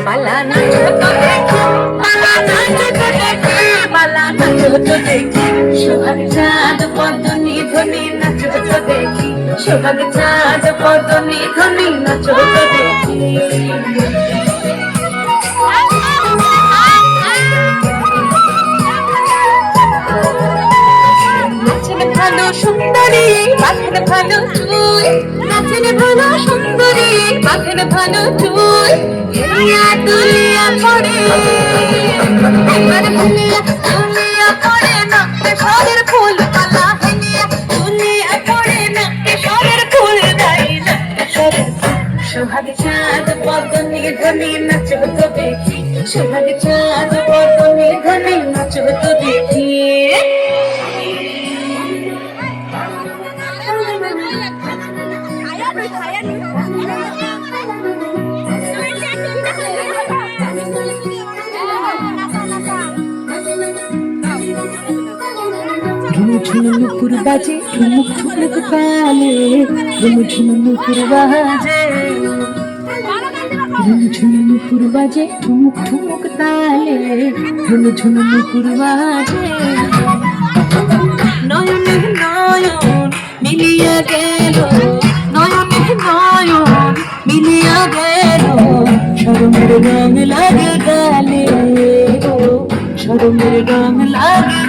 বালা নাচো তো দেখি, বালা নাচো তো দেখি, বালা নাচো তো দেখি, সোহাগ চাঁদ পদনি ধ্বনি নাচো তো দেখি, সোহাগ চাঁদ পদনি ধ্বনি নাচো তো দেখি। নাচেন ভালো সুন্দরী বাঘের ভালো চুল, নাচেন ভালো সুন্দরী বাঘের ভালো চুল, হেলিয়া দুলিয়া পড়ে একবার হেলিয়া দুলিয়া পড়ে নাচতে সরের ফুল মালা, হেলিয়া দুলিয়া পড়ে নাচতে সরের ফুল গাই নাচতে সরের ফুল। সোহাগ চাঁদ পদনি ধ্বনি নাচো তো দেখি, সোহাগ চাঁদ পদনি ধ্বনি নাচো তো দেখি। ঝুমঝুম নুপুর বাজে ঠুমুক ঠুমুক তালে, ঝুমঝুম নুপুর বাজে, ঝুমঝুম নুপুর বাজে ঠুমুক ঠুমুক তালে, ঝুমঝুম নুপুর বাজে। নয়নে নয়ন মিলিয়া গেল, নয়নে নয়ন মিলিয়া গেল, শরমের রং লাগে গালে গো, শরমের রং লাগে